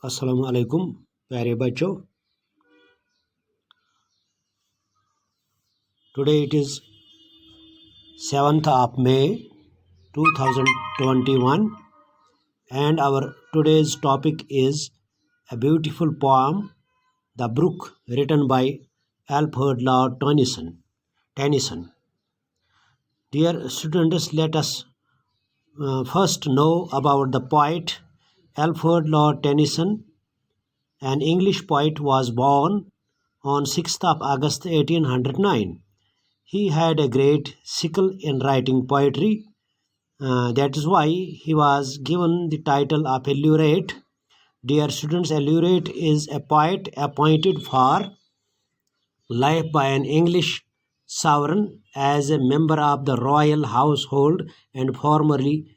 अस्सलाम वालेकुम प्यारे बच्चों. Today it is 7th of May 2021 and our today's topic is a beautiful poem, The Brook, written by Alfred Lord Tennyson. Dear students, let us first know about the poet Alfred Lord Tennyson. An English poet, was born on 6th of August 1809. He had a great skill in writing poetry. That is why he was given the title of a laureate. Dear students, a laureate is a poet appointed for life by an English sovereign as a member of the royal household and formerly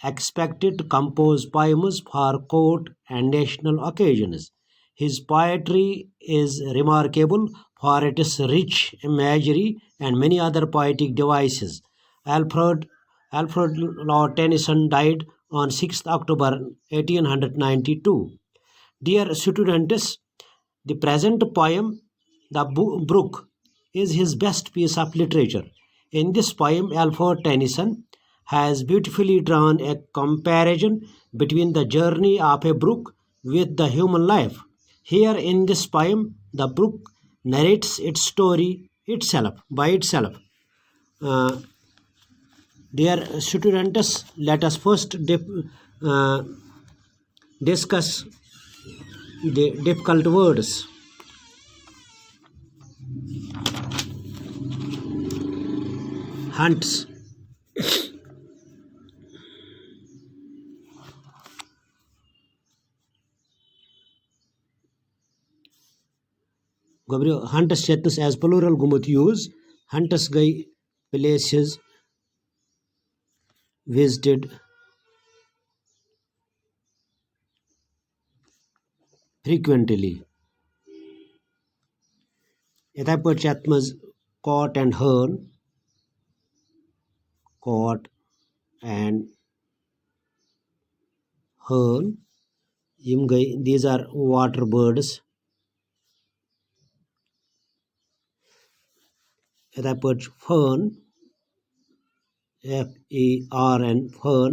expected to compose poems for court and national occasions. His poetry is remarkable for its rich imagery and many other poetic devices. Alfred Lord Tennyson died on 6th October 1892. Dear students, the present poem, The Brook, is his best piece of literature. In this poem, Alfred Tennyson has beautifully drawn a comparison between the journey of a brook with the human life. Here in this poem, the brook narrates its story by itself. Dear students, let us first discuss the difficult words. Hunts. Hunts chetus as plural gumut use. Hunts gay places visited frequently. Ithai pٲٹھۍ چھِ اَتھ منٛز caught and hearn. Caught and hearn. These are water birds. Ithai pٲٹھۍ چھِ fern. FERN, fern.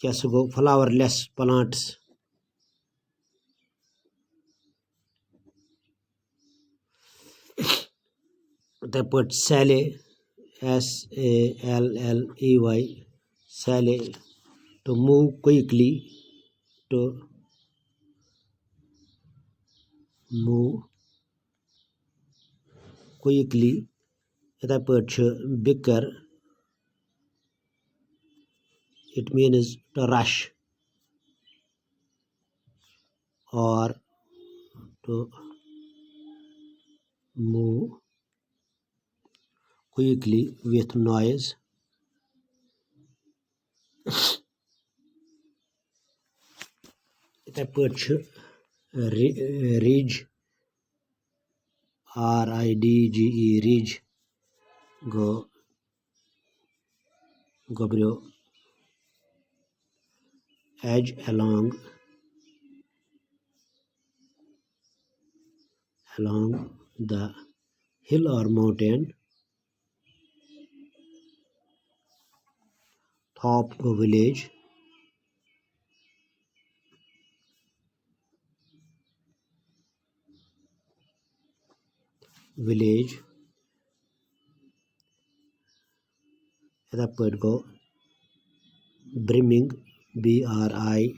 کیٛاہ سُہ گوٚو flowerless plants. Ithai pٲٹھۍ sally, SALLEY, sally, to move quickly, to move quickly. Ithai pٲٹھۍ چھِ bicker, it means to rush or to move quickly with noise. Ithai pٲٹھۍ چھِ ridge, RIDGE, ridge, gobrio, edge along the hill or mountain. Top village. Village. Ithai pٲٹھۍ گوٚو brimming, BRIMMING,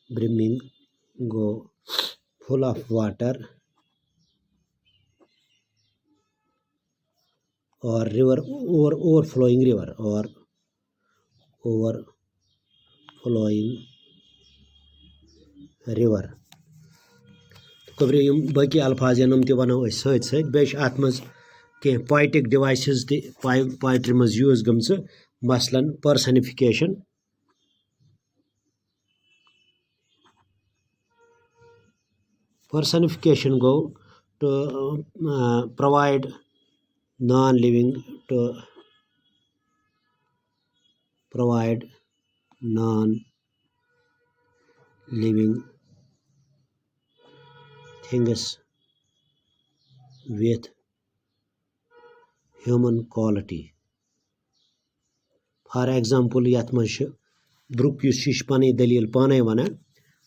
brimming go full of water, or river, overflowing river, or overflowing river. Kobri yum baki alfaz yanum ti wano ase sait besh ath maz ke poetic devices the poetry maz use gamse, maslan personification. Personification go to provide non-living to provide non-living things with human quality. For example, yath manz chh brook yus chh pani dalil panay wana,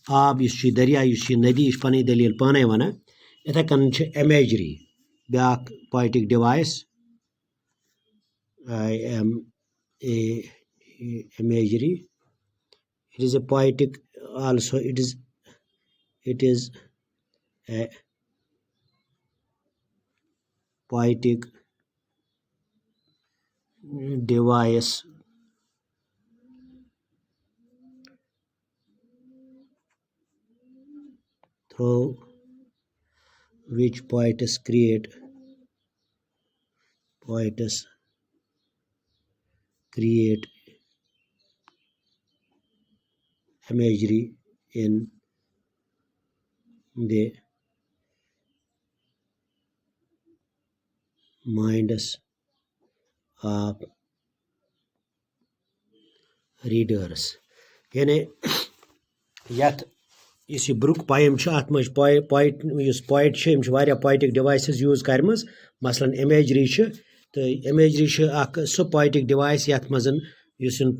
aab yus chh darya yus chh nadi yus pani dalil panay wana. Itha kan chh imagery, byak poetic device. I am a imagery. It is a poetic also. It is a poetic device through which poets create imagery in the minds of readers. यानी यथ इस book poem अत मज poet poetic devices use करमज मसलन imagery तो imagery सह poetic device यथ मज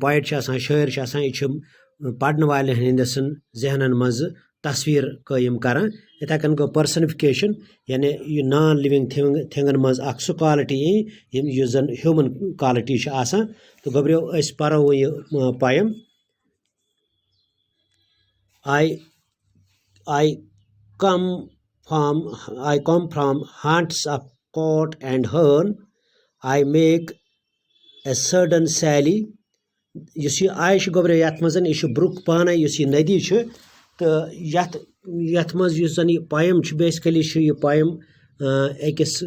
पोइट शायर यह पढ़ने वाले हंदस जहनन मज तस्वीर कायम करान इथे कन गो पर्सनिफिकेशन यानी यह नॉन लिविंग थिंगन मज सह क्वालिटी यह जन ह्यूमन क्वालिटी तो गोब्रियो परो यह poem I come from haunts of court and hern. I make a sudden sally. Yus yeh I gobre yat mazan ish brook pana yus yeh nadi to yat maz yus zan yeh poem basically yeh poem ekis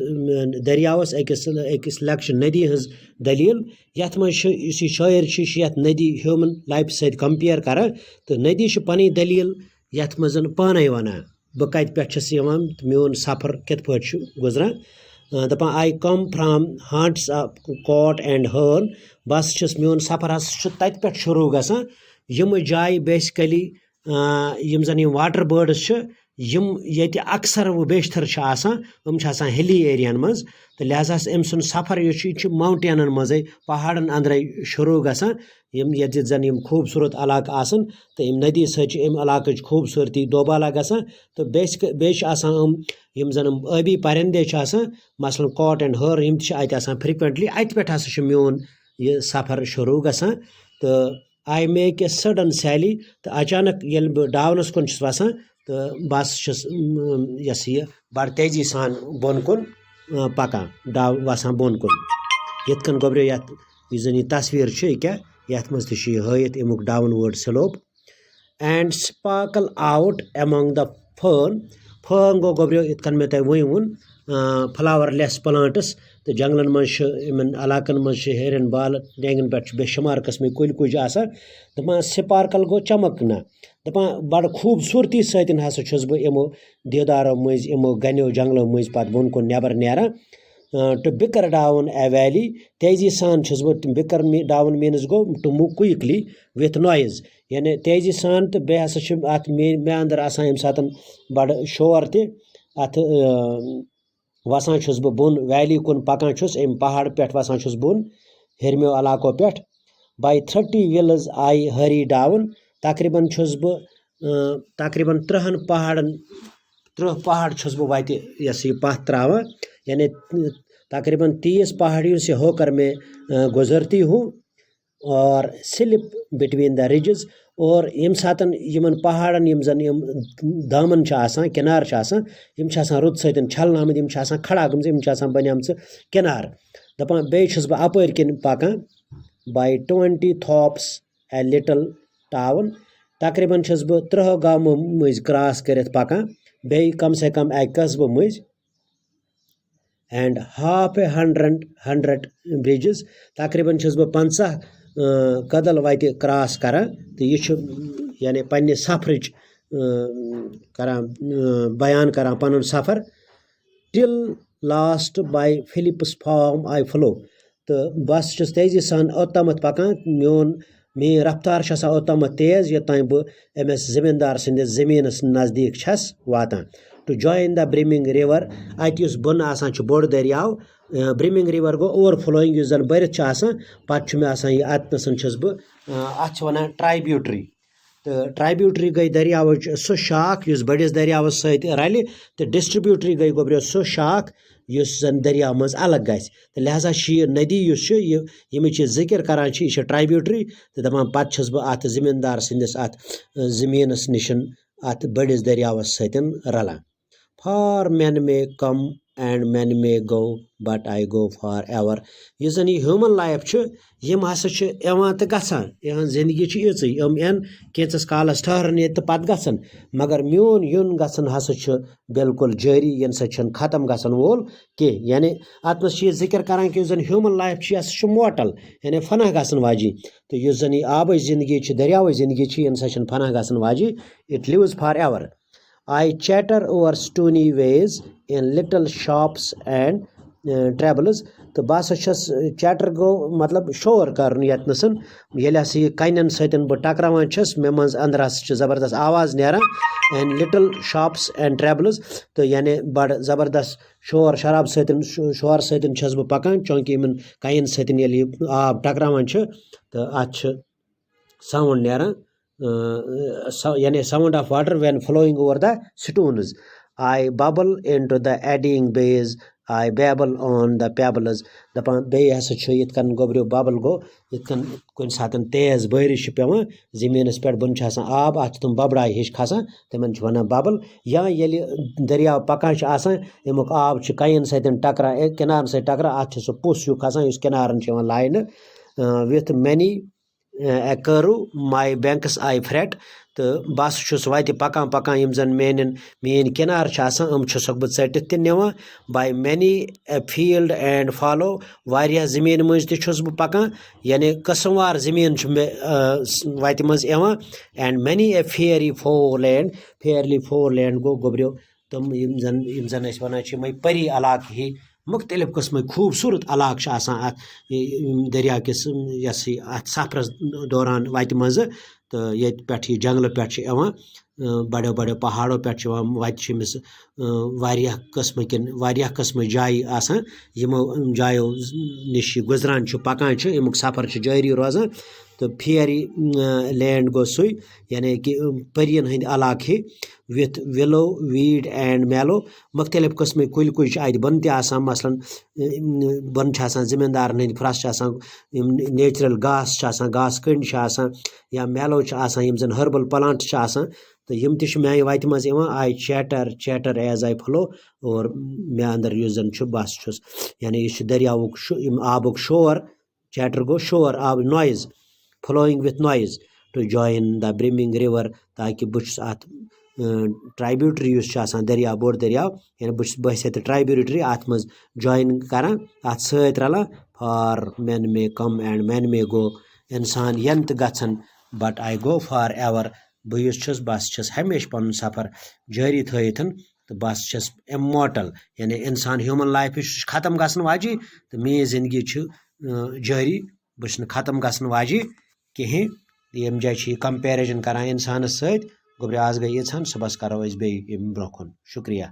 daryavas ekis laksh nadi his dalil yat maz yus yeh shair yat nadi human life said compare kara to nadi pani dalil यथ मजन पाने वना बह कत पे मोन सफर कित पे गुजरान दपान I come from haunts of coot and hern बस मोन सफर तत पे शुरू गसान यम जाय बेसिकली यम जन वाटर बर्ड्स यम ये अक्सर व बेशतर हिली एरियान मज तो लिहाजा अम सुन सफर यह माउंटेनन मजे पहाड़न अंदर शुरू गसान ये जन खूबसूरत इलाक आसन तो अम नदी सत इलाक खूबसूरती दोबाला गसान तो बे जन आबी परिंदे मसलन कॉट एंड हर यम फ्रिक्वेंटली अत पे मोन यह सफर शुरू गसान तो आई मेक ए सडन सैली तो अचानक ये बह डावनस कुन वसान तो बस यह बड़ तेजी सान बोन कुन पकान डाव वसान बोन कुन ये गोब्रियो यह जन यह तस्वीर क्या यथ मज हयत अमुक downward slope and sparkle out among the fern गो गोब्रियो इत मे तह वोन फ्लावरलेस प्लांट्स तो जंगलन मज इलाकन मज हेरन बाल डेंगन पे बेशुमार कस्म कुल कुछ दपान स्पार्कल गो चमकना दपान बड़ खूबसूरती सतन हसा बह यमो देवदारों मज यमो गनो जंगलों मज पे बोन कुन नबर नेरान to bicker down a valley तेजी सान बह bicker down means go to move quickly with noise यानी तेजी सान तो बे हसा अत मे अंदर आसान यम सातन बड़ शोर ते अत वसान बह बोन वैली कुन पकान अम पहाड़ पे वसान बोन हेरमो इलाको पे by 30 wheels I hurry down तकरीबन बह तकरीबन 30 पहाड़न 30 पहाड़ बह वत यह पथ त्रावान यानी तकरीबन 30 पहाड़ियों से होकर मैं गुजरती हूँ और स्लिप बिटवीन द रिजेस और यम सातन यमन पहाड़न यम जन यम दामन किनार यम रुत सतन छलन आमद यम खड़ा गम यम बनियाम किनार दपान बे बह अपर किन पकान by 20 thops a little town तकरीबन बह 30 गामों मज क्रॉस कर पकान बे कम से कम एक कस्बों मज and half a hundred bridges तकरीबन बह 50 कदल वत क्रॉस करान तो यह यानी पन्ने सफरच करान बयान करान पनुन सफर till lost by Phillips form I flow. تہٕ بس چھُس تیزی سان اوٚتامَتھ پکان میٲنۍ رفتار چھِ آسان اوٚتامَتھ تیز یوٚتام بہٕ أمِس زٔمیٖندار سٕنٛدِس زٔمیٖنَس نزدیٖک چھَس واتان. ٹُو جویِن دَ برٛمِنٛگ رِوَر اَتہِ یُس بۄنہٕ آسان چھُ بوٚڑ دٔریاو برٛمِنٛگ رِوَر گوٚو اوٚوَر فٕلویِنٛگ یُس زَن بٔرِتھ چھُ آسان پَتہٕ چھُ مےٚ آسان یہِ اَتنَسَن چھُس بہٕ اَتھ چھِ وَنان ٹرٛایبیوٗٹرٛی تہٕ ٹرٛایبیوٗٹرٛی گٔے دٔریاوٕچ سُہ شاخ یُس بٔڑِس دٔریاوَس سۭتۍ رَلہِ تہٕ ڈِسٹِرٛبیوٗٹرٛی گٔے گوٚبریو سُہ شاخ یُس زَن دٔریاو منٛز الگ گژھِ تہٕ لہذا چھِ یہِ نٔدی یُس چھُ ییٚمِچ یہِ ذِکِر کَران چھِ یہِ چھِ ٹرٛایبیوٗٹرٛی تہٕ دَپان پَتہٕ چھُس بہٕ اَتھ زٔمیٖندار سٕنٛدِس اَتھ زٔمیٖنَس نِش اَتھ بٔڑِس دٔریاوَس سۭتۍ رَلان. For men may come and men may go but I go for ever. یُس زَن یہِ ہیوٗمَن لایف چھُ یِم ہسا چھِ یِوان تہٕ گژھان یِہٕنٛز زندگی چھِ یِژٕے یِم یِن کینٛژَس کالَس ٹھہرن ییٚتہِ تہٕ پَتہٕ گژھن مگر میون یُن گژھن ہسا چھُ بالکل جٲری ییٚمہِ سۭتۍ چھُنہٕ ختم گژھن وول کینٛہہ یعنی اَتھ منٛز چھِ یہِ ذِکِر کران کہِ یُس زَن ہیوٗمَن لایف چھِ یہِ ہسا چھُ موٹل یعنی فناہ گژھن واجی تہٕ یُس زَن یہِ آبٕچ زندگی چھِ دٔریاوٕچ زندگی چھِ یہِ نسا چھِنہٕ فناہ گژھن واجی it lives for ever. I chatter over stony ways in little shops and travels. تہٕ بہٕ ہسا چھس چیٹر گوٚو مطلب شور کرُن ییٚتنَسن ییٚلہِ ہسا یہِ کَنٮ۪ن سۭتۍ بہٕ ٹکراوان چھس مےٚ منٛز أنٛدرٕ ہسا چھِ زبردست آواز نیران and little shops and travels تہٕ یعنی بڑٕ زبردست شور شراب سۭتۍ شور سۭتۍ چھس بہٕ پکان چوٗنکہِ یِمن کَنٮ۪ن سۭتۍ ییٚلہِ یہِ آب ٹکراوان چھِ تہٕ اَتھ چھِ ساوُنٛڈ نیران yani sound of water when flowing over the stones. I bubble into the eddying bays. I babble on the pebbles. دَپان بیٚیہِ ہسا چھُ یِتھ کٔنۍ گوٚبریو ببل گوٚو یِتھ کٔنۍ کُنہِ ساتہٕ تیز بٲرِش چھِ پیٚوان زٔمیٖنَس پٮ۪ٹھ بۄنہٕ چھُ آسان آب اَتھ چھِ تِم ببڑایہِ ہِش کھسان تِمن چھِ وَنان ببل یا ییٚلہِ دٔریاو پکان چھُ آسان اَمیُک آب چھُ کَنٮ۪ن سۭتۍ ٹکران کِنارن سۭتۍ ٹکران اَتھ چھُ سُہ پوٚس ہیوٗ کھسان یُس کِنارن چھُ یِوان لاینہٕ with many a curve my banks I fret. تہٕ بہٕ ہسا چھُس وَتہِ پکان پکان یِم زن میٲنۍ کِنارٕ چھِ آسان یِم چھُسکھ بہٕ ژٔٹِتھ تہِ نِوان by many a field and follow. واریاہ زٔمیٖن مٔنٛزۍ تہِ چھُس بہٕ پکان یعنی قٕسم وار زٔمیٖن چھُ مےٚ وَتہِ منٛز یِوان and many a fairy foreland. fairly foreland گوٚو گوٚبریو تِم یِم زن أسۍ وَنان چھِ یِمے پٔری علاقہٕ ہی مختلف قٕسمٕکۍ خوٗبصوٗرت علاقہٕ چھِ آسان اَتھ دٔریاو کِس یۄس یہِ اَتھ سفرس دوران وَتہِ منٛزٕ تہٕ ییٚتہِ پٮ۪ٹھ یہِ جنٛگلہٕ پٮ۪ٹھ چھِ یِوان بڑیو بڑیو پہاڑو پٮ۪ٹھ چھِ یِوان وَتہِ چھِ أمِس واریاہ قٕسمٕچ جایہِ آسان یِمو جایو نِش یہِ گُزران چھُ پکان چھُ اَمیُک سفر چھُ جٲری روزان تہٕ فیری لینڈ گوٚو سُے یعنی کہِ پٔرین ہٕنٛدۍ علاقہٕ ہی وِتھ وِلو ویٖڈ اینڈ میلو. مختلف قٕسمٕکۍ کُلۍ کُلۍ چھِ اَتہِ بۄنہٕ تہِ آسان مثلاً بۄنہٕ چھِ آسان زٔمیٖندارن ہٕنٛدۍ پھرٛس چھِ آسان یِم نیچرل گاسہٕ چھِ آسان گاسہٕ کٔنڈۍ چھِ آسان یا میلو چھِ آسان یِم زن ہربل پلانٹ چھِ آسان تہٕ یِم تہِ چھِ میانہِ وَتہِ منٛز یِوان I chatter as I flu اور مےٚ اندر یُس زن چھُ بس چھُس یعنی یہِ چھُ دٔریاوُک یِم آبُک شور چیٹر گوٚو شور آب noise flowing with noise to join the brimming river تاکہِ بہٕ چھُس اَتھ ٹرٛایبیوٗٹرٛی یُس چھُ آسان دٔریاو بوٚڑ دٔریاو یعنی بہٕ چھُس بٲسِتھ ٹرٛایبیوٗٹرٛی اَتھ منٛز جویِن کران اَتھ سۭتۍ رلان for men may come and men may go. اِنسان ین تہٕ گژھن but I go for ever. بہٕ یُس چھُس بس چھُس ہمیشہِ پنُن سفر جٲری تھٲیِتھ تہٕ بس چھَس اِماٹل یعنی اِنسان ہیوٗمن لایفہِ چھُ ختم گژھن واجی تہٕ میٲنۍ زندگی چھِ جٲری بہٕ چھُس نہٕ ختم گژھن واجی کِہیٖنۍ. ییٚمہِ جایہِ چھِ یہِ کمپیرِزن کران اِنسانس سۭتۍ گوٚبرِ آز گٔے ییٖژہن صُبحس کرو أسۍ بیٚیہِ ییٚمہِ برونٛہہ کُن. شُکریہ.